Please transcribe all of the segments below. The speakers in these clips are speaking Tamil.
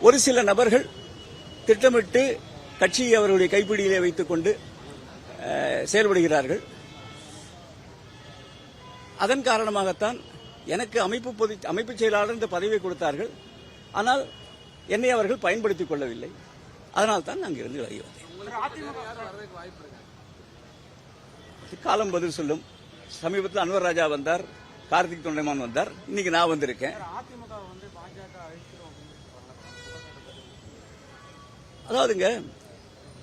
ஒரு சில நபர்கள் திட்டமிட்டு கட்சியை அவர்களுடைய கைப்பிடியிலே வைத்துக் கொண்டு செயல்படுகிறார்கள். அதன் காரணமாகத்தான் எனக்கு அமைப்பு செயலாளர் இந்த பதவியை கொடுத்தார்கள். ஆனால் என்னை அவர்கள் பயன்படுத்திக் கொள்ளவில்லை. அதனால் தான் அங்கிருந்து விலகி வந்தேன். காலம் பதில் சொல்லும். சமீபத்தில் அன்வர் ராஜா வந்தார், கார்த்திக் தொண்டைமான் வந்தார், இன்னைக்கு நான் வந்திருக்கேன். அதாவதுங்க,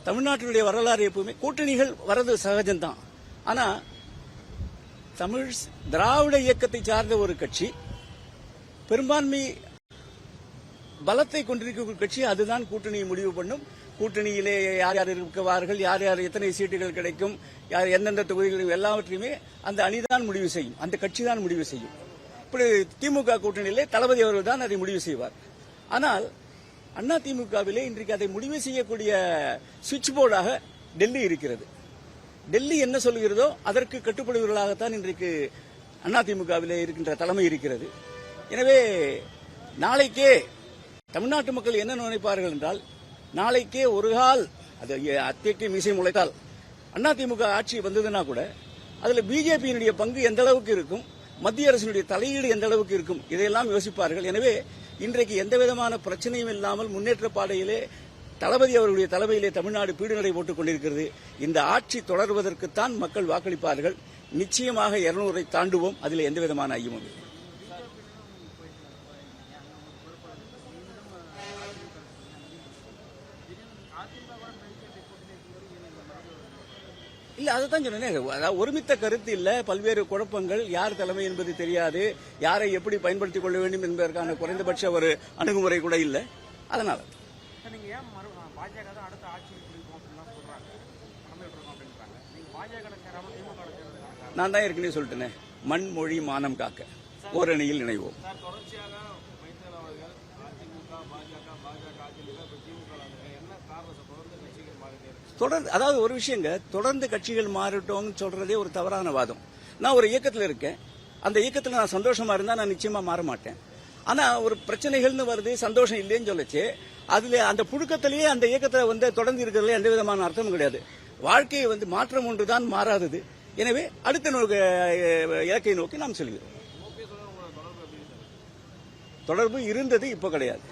தமிழ்நாட்டினுடைய வரலாறு எப்பவுமே கூட்டணிகள் வரது சகஜம்தான். ஆனா தமிழ் திராவிட இயக்கத்தை சார்ந்த ஒரு கட்சி, பெரும்பான்மை பலத்தை கொண்டிருக்கிற கட்சி, அதுதான் கூட்டணியை முடிவு பண்ணும். கூட்டணியிலே யார் யார் இருக்குவார்கள், யார் யார் எத்தனை சீட்டுகள் கிடைக்கும், யார் எந்தெந்த தொகுதிகள், எல்லாவற்றையுமே அந்த அணிதான் முடிவு செய்யும், அந்த கட்சி தான் முடிவு செய்யும். இப்படி திமுக கூட்டணியிலே தளபதி அவர்கள் தான் அதை முடிவு செய்வார். ஆனால் அண்ணா திமுகவிலே இன்றைக்கு அதை முடிவு செய்யக்கூடிய சுவிட்ச் போர்டாக டெல்லி இருக்கிறது. டெல்லி என்ன சொல்கிறதோ அதற்கு கட்டுப்படுவர்களாகத்தான் இன்றைக்கு அண்ணா திமுகவிலே இருக்கின்ற தலைமை இருக்கிறது. எனவே நாளைக்கே தமிழ்நாட்டு மக்கள் என்ன நினைப்பார்கள் என்றால், நாளைக்கே ஒரு கால் அது அத்தைக்கு மீசை முளைத்தால் அண்ணா திமுக ஆட்சி வந்ததுன்னா கூட அதுல பிஜேபியினுடைய பங்கு எந்த அளவுக்கு இருக்கும், மத்திய அரசினுடைய தலையீடு எந்த அளவுக்கு இருக்கும், இதையெல்லாம் யோசிப்பார்கள். எனவே இன்றைக்கு எந்த விதமான பிரச்சனையும் இல்லாமல் முன்னேற்ற பாதையிலே தளபதி அவர்களுடைய தலைமையிலே தமிழ்நாடு பீடுநடை போட்டுக் கொண்டிருக்கிறது. இந்த ஆட்சி தொடர்வதற்குத்தான் மக்கள் வாக்களிப்பார்கள். நிச்சயமாக 200 தாண்டுவோம். அதில் எந்த விதமான ஐயமும் இல்லை. இல்ல, அதைத்தான் சொன்னேன். அதாவது ஒருமித்த கருத்து இல்ல, பல்வேறு குழப்பங்கள், யார் தலைமை என்பது தெரியாது, யாரை எப்படி பயன்படுத்திக் கொள்ள வேண்டும் என்பதற்கான குறைந்தபட்ச ஒரு அணுகுமுறை கூட இல்ல. அதனால நான் தான் ஏற்கனவே சொல்லிட்டேனே, மண் மொழி மானம் காக்க ஓரணியில் இணைவோம். தொடர்ந்து, அதாவது ஒரு விஷயங்க, தொடர்ந்து கட்சிகள் மாறட்டும் சொல்றதே ஒரு தவறான வாதம். நான் ஒரு இயக்கத்தில் இருக்கேன், அந்த இயக்கத்தில் நான் சந்தோஷமா இருந்தா நான் நிச்சயமா மாற மாட்டேன். ஆனா ஒரு பிரச்சனைகள்னு வருது, சந்தோஷம் இல்லைன்னு சொல்லிச்சு, அதுல அந்த புழுக்கத்திலேயே அந்த இயக்கத்தை தொடர்ந்து இருக்கிறதுல எந்த விதமான அர்த்தமும் கிடையாது. வாழ்க்கையை மாற்றம் ஒன்றுதான் மாறாதது. எனவே அடுத்த இலக்கை நோக்கி நாம் செல்கிறோம். தொடர்பு இருந்தது, இப்ப கிடையாது.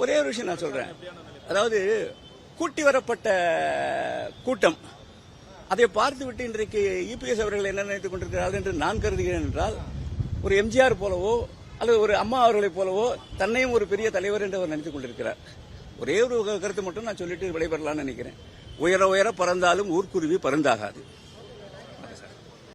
ஒரே ஒரு விஷயம் நான் சொல்றேன். அதாவது கூட்டி வரப்பட்ட கூட்டம், அதை பார்த்துவிட்டு இன்றைக்கு இபிஎஸ் அவர்கள் என்ன நினைத்துக் கொண்டிருக்கிறார்கள் என்று நான் கருதுகிறேன் என்றால், ஒரு எம்ஜிஆர் போலவோ அல்லது ஒரு அம்மா அவர்களைப் போலவோ தன்னையும் ஒரு பெரிய தலைவர் என்று அவர் நினைத்துக் கொண்டிருக்கிறார். ஒரே ஒரு கருத்து மட்டும் நான் சொல்லிட்டு விடைபெறலாம்னு நினைக்கிறேன். உயர உயர பறந்தாலும் ஊர்க்குருவி பருந்தாகாது.